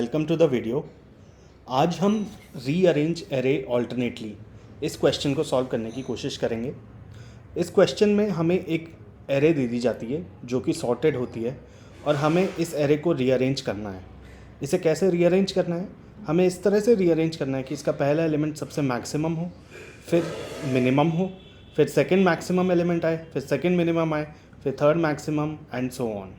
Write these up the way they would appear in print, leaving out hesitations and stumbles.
Welcome to the video. आज हम rearrange array alternately इस क्वेश्चन को सॉल्व करने की कोशिश करेंगे। इस क्वेश्चन में हमें एक एरे दे दी जाती है जो कि सॉर्टेड होती है और हमें इस एरे को रीअरेंज करना है। इसे कैसे रीअरेंज करना है? हमें इस तरह से रीअरेंज करना है कि इसका पहला एलिमेंट सबसे मैक्सिमम हो, फिर मिनिमम हो, फिर सेकंड मैक्सिमम एलिमेंट आए, फिर सेकंड मिनिमम आए, फिर third maximum and so on.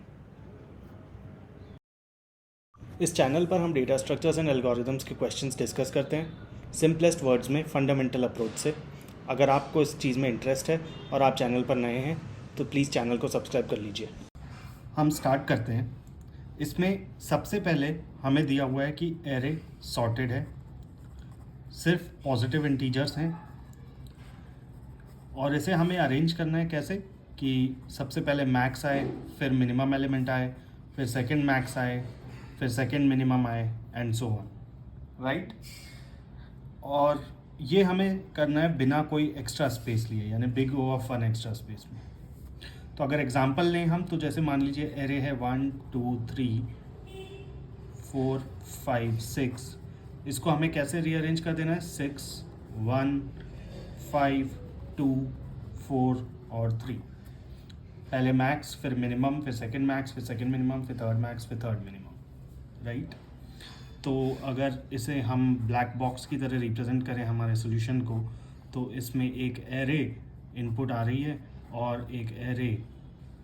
इस चैनल पर हम डेटा स्ट्रक्चर्स एंड एल्गोरिदम्स के क्वेश्चंस डिस्कस करते हैं सिंपलेस्ट वर्ड्स में, फंडामेंटल अप्रोच से। अगर आपको इस चीज़ में इंटरेस्ट है और आप चैनल पर नए हैं तो प्लीज़ चैनल को सब्सक्राइब कर लीजिए। हम स्टार्ट करते हैं। इसमें सबसे पहले हमें दिया हुआ है कि एरे सॉर्टेड है, सिर्फ पॉजिटिव इंटीजर्स हैं और इसे हमें अरेंज करना है कैसे कि सबसे पहले मैक्स आए, फिर मिनिमम एलिमेंट आए, फिर सेकंड मैक्स आए, फिर सेकंड मिनिमम आए एंड सो ऑन, राइट। और ये हमें करना है बिना कोई एक्स्ट्रा स्पेस लिए, यानी big O of one extra space में। तो अगर एग्जांपल लें हम, तो जैसे मान लीजिए एरे है 1 2 3 4 5 6। इसको हमें कैसे रीअरेंज कर देना है? 6 1 5 2 4 और 3। पहले मैक्स, फिर मिनिमम, फिर सेकंड मैक्स, फिर सेकंड मिनिमम, फिर थर्ड मैक्स, फिर थर्ड मिनिमम, राइट। तो अगर इसे हम ब्लैक बॉक्स की तरह रिप्रेजेंट करें हमारे सॉल्यूशन को, तो इसमें एक एरे इनपुट आ रही है और एक एरे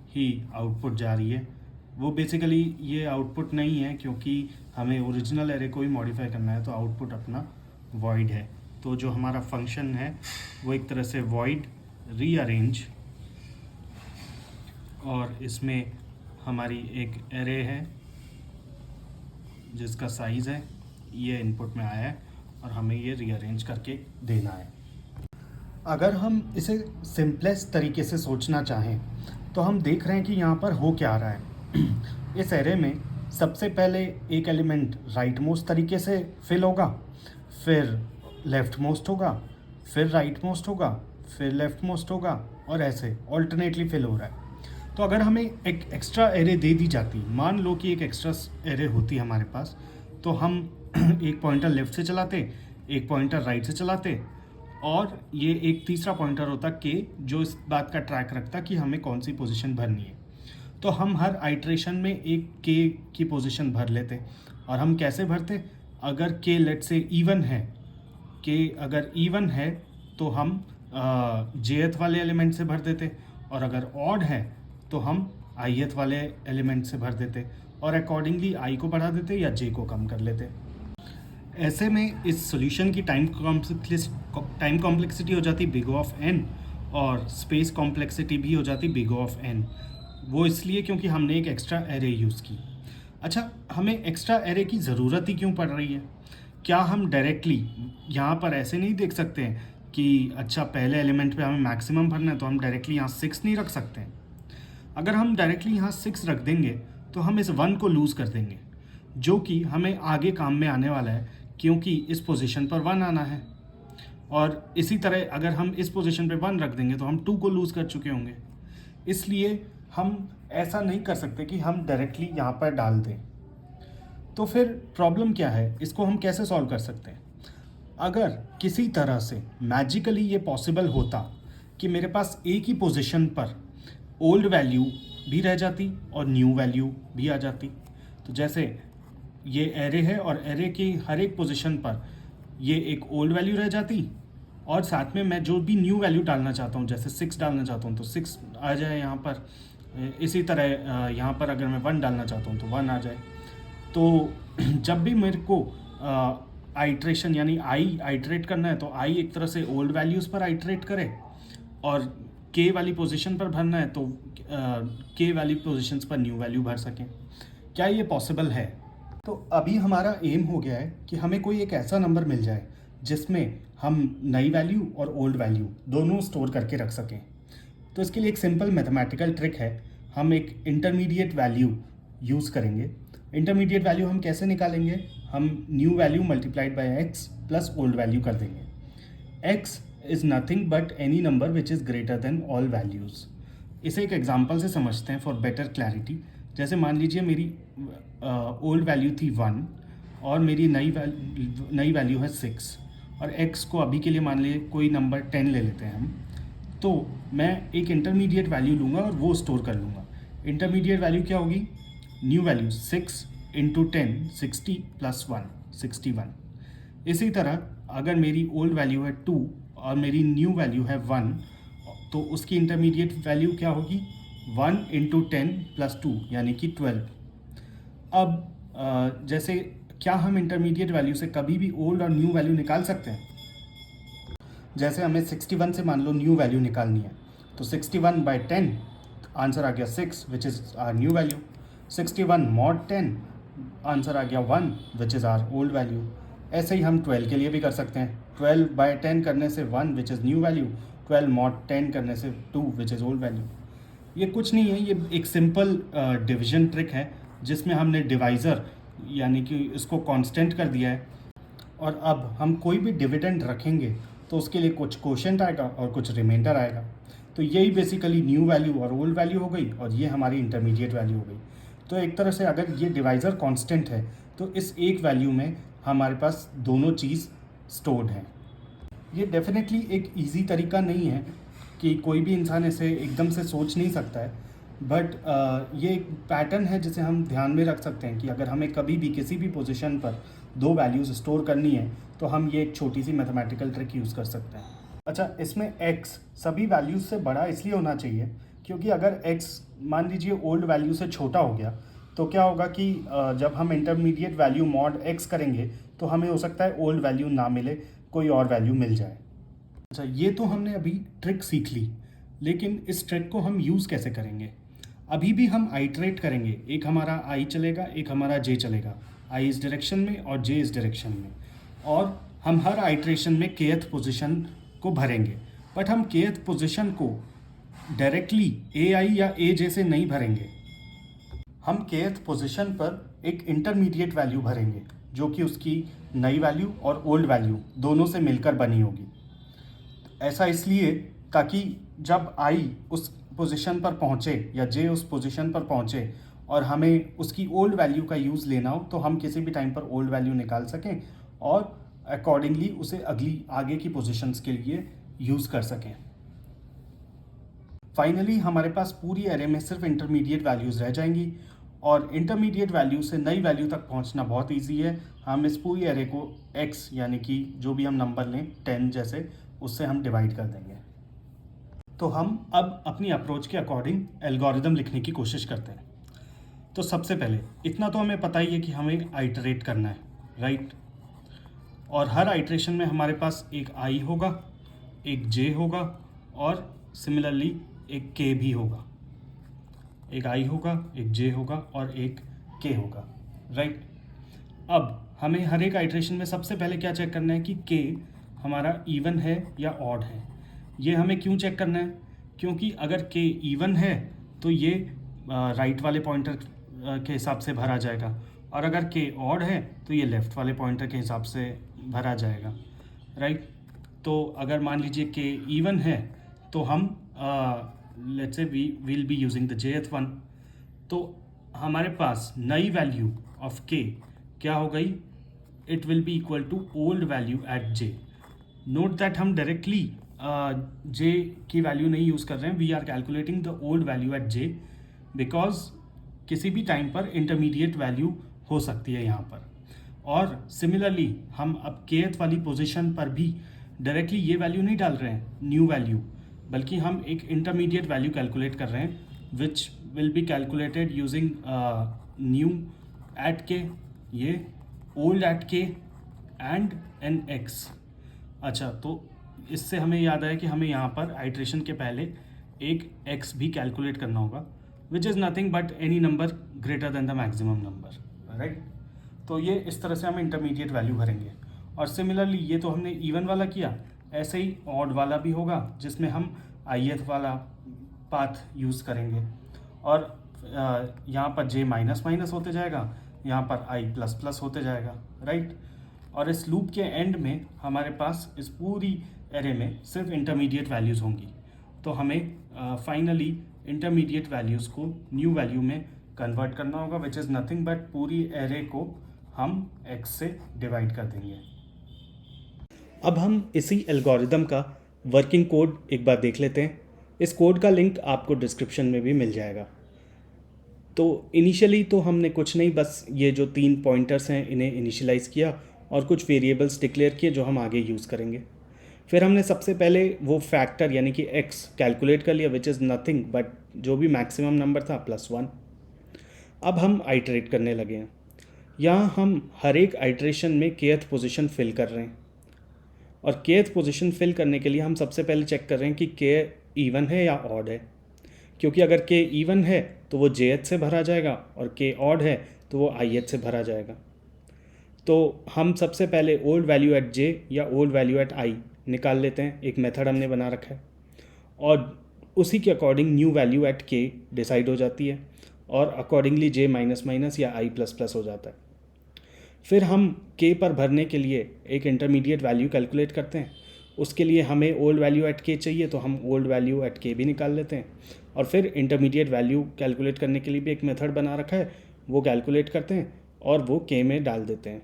ही आउटपुट जा रही है। वो बेसिकली ये आउटपुट नहीं है क्योंकि हमें ओरिजिनल एरे को ही मॉडिफाई करना है, तो आउटपुट अपना वॉइड है। तो जो हमारा फंक्शन है वो एक तरह से वॉइड रीअरेंज, और इसमें हमारी एक एरे है जिसका साइज़ है, ये इनपुट में आया है और हमें ये रीअरेंज करके देना है। अगर हम इसे सिंपलेस्ट तरीके से सोचना चाहें तो हम देख रहे हैं कि यहाँ पर हो क्या रहा है। इस एरे में सबसे पहले एक एलिमेंट राइट मोस्ट तरीके से फिल होगा, फिर लेफ्ट मोस्ट होगा, फिर राइट मोस्ट होगा, फिर लेफ्ट मोस्ट होगा, और ऐसे ऑल्टरनेटली फिल हो रहा है। तो अगर हमें एक एक्स्ट्रा एरे दे दी जाती, मान लो कि एक एक्स्ट्रा एरे होती हमारे पास, तो हम एक पॉइंटर लेफ़्ट से चलाते, एक पॉइंटर राइट से चलाते, और ये एक तीसरा पॉइंटर होता के, जो इस बात का ट्रैक रखता कि हमें कौन सी पोजीशन भरनी है। तो हम हर आइट्रेशन में एक के की पोजीशन भर लेते। और हम कैसे भरते? अगर के लेट से इवन है, के अगर इवन है तो हम जेथ वाले एलिमेंट से भर देते, और अगर ऑड है तो हम आईएथ वाले एलिमेंट से भर देते, और अकॉर्डिंगली आई को बढ़ा देते या जे को कम कर लेते। ऐसे में इस सॉल्यूशन की टाइम कॉम्प्लेक्सिटी हो जाती बिग O ऑफ n, और स्पेस कॉम्प्लेक्सिटी भी हो जाती बिग O ऑफ n। वो इसलिए क्योंकि हमने एक एक्स्ट्रा एरे यूज़ की। अच्छा, हमें एक्स्ट्रा एरे की ज़रूरत ही क्यों पड़ रही है? क्या हम डायरेक्टली यहाँ पर ऐसे नहीं देख सकते हैं कि अच्छा पहले एलिमेंट पे हमें मैक्सिमम भरना है तो हम डायरेक्टली यहाँ 6 नहीं रख सकते हैं? अगर हम डायरेक्टली यहाँ 6 रख देंगे तो हम इस 1 को लूज़ कर देंगे, जो कि हमें आगे काम में आने वाला है क्योंकि इस पोजीशन पर 1 आना है। और इसी तरह अगर हम इस पोजीशन पे 1 रख देंगे तो हम 2 को लूज़ कर चुके होंगे। इसलिए हम ऐसा नहीं कर सकते कि हम डायरेक्टली यहाँ पर डाल दें। तो फिर प्रॉब्लम क्या है? इसको हम कैसे सॉल्व कर सकते हैं? अगर किसी तरह से मैजिकली ये पॉसिबल होता कि मेरे पास एक ही पोजीशन पर ओल्ड वैल्यू भी रह जाती और न्यू वैल्यू भी आ जाती, तो जैसे ये एरे है और एरे की हर एक पोजीशन पर ये एक ओल्ड वैल्यू रह जाती, और साथ में मैं जो भी न्यू वैल्यू डालना चाहता हूँ, जैसे 6 डालना चाहता हूँ तो 6 आ जाए यहाँ पर। इसी तरह यहाँ पर अगर मैं 1 डालना चाहता हूँ तो 1 आ जाए। तो जब भी मेरे को आइट्रेशन यानी आई आइट्रेट करना है तो आई एक तरह से ओल्ड वैल्यूज़ पर आइट्रेट करे, और के वाली पोजीशन पर भरना है तो के वाली पोजीशंस पर न्यू वैल्यू भर सकें। क्या ये पॉसिबल है? तो अभी हमारा एम हो गया है कि हमें कोई एक ऐसा नंबर मिल जाए जिसमें हम नई वैल्यू और ओल्ड वैल्यू दोनों स्टोर करके रख सकें। तो इसके लिए एक सिंपल मैथमेटिकल ट्रिक है, हम एक इंटरमीडिएट वैल्यू यूज़ करेंगे। इंटरमीडिएट वैल्यू हम कैसे निकालेंगे? हम new value multiplied by x plus old value कर देंगे। X is nothing but any number which is greater than all values. इसे एक एग्जांपल से समझते हैं फॉर बेटर क्लैरिटी। जैसे मान लीजिए मेरी ओल्ड वैल्यू थी 1 और मेरी नई वैल्यू है 6 और x को अभी के लिए मान लीजिए कोई नंबर 10 ले लेते हैं हम, तो मैं एक इंटरमीडिएट वैल्यू लूँगा और वो स्टोर कर लूँगा। इंटरमीडिएट वैल्यू क्या होगी? New value 6 into 10 60 plus 1 61। इसी तरह अगर मेरी ओल्ड वैल्यू है 2 और मेरी न्यू वैल्यू है 1, तो उसकी इंटरमीडिएट वैल्यू क्या होगी? 1 इंटू 10 प्लस 2 यानी कि 12। अब जैसे क्या हम इंटरमीडिएट वैल्यू से कभी भी ओल्ड और न्यू वैल्यू निकाल सकते हैं? जैसे हमें 61 से मान लो न्यू वैल्यू निकालनी है, तो 61/10 आंसर आ गया 6 which is our new value. 61 mod 10 answer आ गया 1 which is our old value. ऐसे ही हम 12 के लिए भी कर सकते हैं। 12/10 करने से 1 which is new value, 12 mod 10 करने से 2 विच इज़ ओल्ड वैल्यू। ये कुछ नहीं है, ये एक सिंपल डिवीजन ट्रिक है जिसमें हमने डिवाइज़र यानी कि इसको कांस्टेंट कर दिया है, और अब हम कोई भी डिविडेंड रखेंगे तो उसके लिए कुछ कोशेंट आएगा और कुछ रिमाइंडर आएगा। तो यही बेसिकली न्यू वैल्यू और ओल्ड वैल्यू हो गई, और ये हमारी इंटरमीडिएट वैल्यू हो गई। तो एक तरह से अगर ये डिवाइज़र कांस्टेंट है तो इस एक वैल्यू में हमारे पास दोनों चीज़ स्टोर्ड हैं। ये डेफिनेटली एक इजी तरीका नहीं है कि कोई भी इंसान इसे एकदम से सोच नहीं सकता है, बट ये एक पैटर्न है जिसे हम ध्यान में रख सकते हैं कि अगर हमें कभी भी किसी भी पोजीशन पर दो वैल्यूज़ स्टोर करनी है तो हम ये एक छोटी सी मैथमेटिकल ट्रिक यूज़ कर सकते हैं। अच्छा, इसमें x सभी वैल्यूज़ से बड़ा इसलिए होना चाहिए क्योंकि अगर x मान लीजिए ओल्ड वैल्यू से छोटा हो गया तो क्या होगा कि जब हम इंटरमीडिएट वैल्यू मॉड x करेंगे तो हमें हो सकता है ओल्ड वैल्यू ना मिले, कोई और वैल्यू मिल जाए। अच्छा, ये तो हमने अभी ट्रिक सीख ली, लेकिन इस ट्रिक को हम यूज़ कैसे करेंगे? अभी भी हम आइटरेट करेंगे, एक हमारा i चलेगा, एक हमारा j चलेगा, i इस डायरेक्शन में और j इस डायरेक्शन में, और हम हर आइट्रेशन में kth पोजीशन को भरेंगे। बट हम kth पोजीशन को डायरेक्टली ai या aj से नहीं भरेंगे, हम kth पोजीशन पर एक इंटरमीडिएट वैल्यू भरेंगे जो कि उसकी नई वैल्यू और ओल्ड वैल्यू दोनों से मिलकर बनी होगी। ऐसा इसलिए ताकि जब i उस पोजीशन पर पहुँचे या j उस पोजीशन पर पहुँचे और हमें उसकी ओल्ड वैल्यू का यूज़ लेना हो तो हम किसी भी टाइम पर ओल्ड वैल्यू निकाल सकें और अकॉर्डिंगली उसे अगली आगे की पोजीशंस के लिए यूज़ कर सकें। फाइनली हमारे पास पूरी एरे में सिर्फ इंटरमीडिएट वैल्यूज़ रह जाएंगी, और इंटरमीडिएट वैल्यू से नई वैल्यू तक पहुंचना बहुत इजी है। हम इस पूरी एरे को x यानी कि जो भी हम नंबर लें 10 जैसे, उससे हम डिवाइड कर देंगे। तो हम अब अपनी अप्रोच के अकॉर्डिंग एल्गोरिदम लिखने की कोशिश करते हैं। तो सबसे पहले इतना तो हमें पता ही है कि हमें आइटरेट करना है, राइट? और हर आइट्रेशन में हमारे पास एक i होगा, एक j होगा और सिमिलरली एक k भी होगा। एक i होगा, एक j होगा और एक k होगा, राइट? अब हमें हर एक आइट्रेशन में सबसे पहले क्या चेक करना है कि k हमारा इवन है या ऑड है। ये हमें क्यों चेक करना है? क्योंकि अगर k इवन है तो ये राइट वाले पॉइंटर के हिसाब से भरा जाएगा, और अगर k ऑड है तो ये लेफ़्ट वाले पॉइंटर के हिसाब से भरा जाएगा, राइट? तो अगर मान लीजिए k इवन है तो हम let's say we will be using the jth one. तो हमारे पास नई वैल्यू ऑफ k क्या हो गई? It will be equal to old value at j। Note that हम डायरेक्टली j की वैल्यू नहीं यूज़ कर रहे हैं, we are calculating the old value at j because किसी भी टाइम पर इंटरमीडिएट वैल्यू हो सकती है यहाँ पर। और सिमिलरली हम अब kth वाली पोजीशन पर भी डायरेक्टली ये वैल्यू नहीं डाल रहे हैं न्यू वैल्यू, बल्कि हम एक इंटरमीडिएट वैल्यू कैलकुलेट कर रहे हैं which will be calculated using new at k, ये old at k and N x। अच्छा, तो इससे हमें याद आया कि हमें यहाँ पर आइट्रेशन के पहले एक x भी कैलकुलेट करना होगा, which is nothing but any number greater than the maximum number, right? तो ये इस तरह से हम इंटरमीडिएट वैल्यू भरेंगे। और सिमिलरली ये तो हमने इवन वाला किया, ऐसे ही ऑड वाला भी होगा जिसमें हम ith वाला पाथ यूज़ करेंगे, और यहाँ पर j माइनस माइनस होते जाएगा, यहाँ पर i प्लस प्लस होते जाएगा, राइट? और इस लूप के एंड में हमारे पास इस पूरी एरे में सिर्फ इंटरमीडिएट वैल्यूज़ होंगी। तो हमें फाइनली इंटरमीडिएट वैल्यूज़ को न्यू वैल्यू में कन्वर्ट करना होगा, विच इज़ नथिंग बट पूरी एरे को हम x से डिवाइड कर देंगे। अब हम इसी एल्गोरिदम का वर्किंग कोड एक बार देख लेते हैं। इस कोड का लिंक आपको डिस्क्रिप्शन में भी मिल जाएगा। तो इनिशियली तो हमने कुछ नहीं, बस ये जो 3 पॉइंटर्स हैं इन्हें इनिशियलाइज़ किया और कुछ वेरिएबल्स डिक्लेयर किए जो हम आगे यूज़ करेंगे। फिर हमने सबसे पहले वो फैक्टर यानी कि x कैलकुलेट कर लिया, विच इज़ नथिंग बट जो भी मैक्सिमम नंबर था +1। अब हम आइटरेट करने लगे हैं। यहाँ हम हर एक आइटरेशन में kth पोजीशन फिल कर रहे हैं और kth पोजीशन फिल करने के लिए हम सबसे पहले चेक कर रहे हैं कि k इवन है या ऑड है, क्योंकि अगर k इवन है तो वो jth से भरा जाएगा और k ऑड है तो वो ith से भरा जाएगा। तो हम सबसे पहले ओल्ड वैल्यू एट j या ओल्ड वैल्यू एट i निकाल लेते हैं। एक मेथड हमने बना रखा है और उसी के according new value at k decide हो जाती है और अकॉर्डिंगली j माइनस माइनस या i प्लस प्लस हो जाता है। फिर हम k पर भरने के लिए एक इंटरमीडिएट वैल्यू कैलकुलेट करते हैं। उसके लिए हमें ओल्ड वैल्यू एट k चाहिए तो हम ओल्ड वैल्यू एट k भी निकाल लेते हैं और फिर इंटरमीडिएट वैल्यू कैलकुलेट करने के लिए भी एक मेथड बना रखा है, वो कैलकुलेट करते हैं और वो k में डाल देते हैं।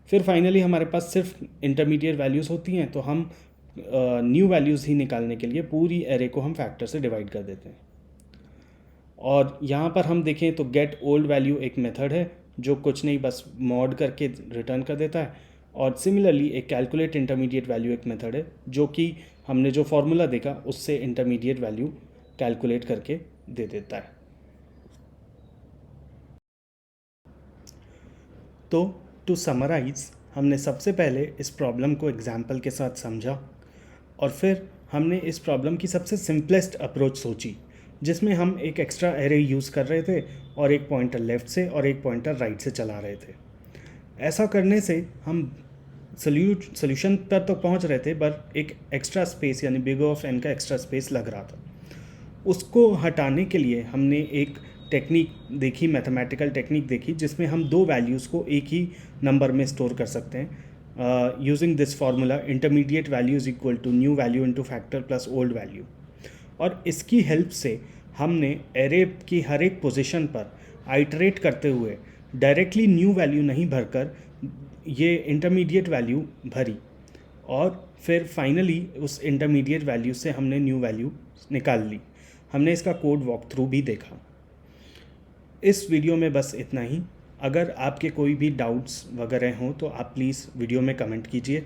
फिर फाइनली हमारे पास सिर्फ इंटरमीडिएट वैल्यूज़ होती हैं तो हम न्यू वैल्यूज़ ही निकालने के लिए पूरी एरे को हम फैक्टर से डिवाइड कर देते हैं। और यहाँ पर हम देखें तो गेट ओल्ड वैल्यू एक मेथड है जो कुछ नहीं बस मॉड करके रिटर्न कर देता है, और सिमिलरली एक कैलकुलेट इंटरमीडिएट वैल्यू एक मेथड है जो कि हमने जो फॉर्मूला देखा उससे इंटरमीडिएट वैल्यू कैलकुलेट करके दे देता है। तो टू समराइज़, हमने सबसे पहले इस प्रॉब्लम को एग्जाम्पल के साथ समझा और फिर हमने इस प्रॉब्लम की सबसे सिंपलेस्ट अप्रोच सोची जिसमें हम एक एक्स्ट्रा एरे यूज़ कर रहे थे और एक पॉइंटर लेफ़्ट से और एक पॉइंटर राइट से चला रहे थे। ऐसा करने से हम सोल्यूशन पर तो पहुंच रहे थे पर एक एक्स्ट्रा स्पेस यानी बिग ऑफ एन का एक्स्ट्रा स्पेस लग रहा था। उसको हटाने के लिए हमने एक टेक्निक देखी, मैथमेटिकल टेक्निक देखी जिसमें हम दो वैल्यूज़ को एक ही नंबर में स्टोर कर सकते हैं using this formula intermediate value is equal to new value into factor plus old value. और इसकी हेल्प से हमने एरे की हर एक पोजीशन पर आइटरेट करते हुए डायरेक्टली न्यू वैल्यू नहीं भरकर ये इंटरमीडिएट वैल्यू भरी और फिर फाइनली उस इंटरमीडिएट वैल्यू से हमने न्यू वैल्यू निकाल ली। हमने इसका कोड वॉक थ्रू भी देखा। इस वीडियो में बस इतना ही। अगर आपके कोई भी डाउट्स वगैरह हों तो आप प्लीज़ वीडियो में कमेंट कीजिए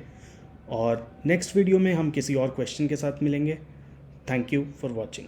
और नेक्स्ट वीडियो में हम किसी और क्वेश्चन के साथ मिलेंगे। Thank you for watching.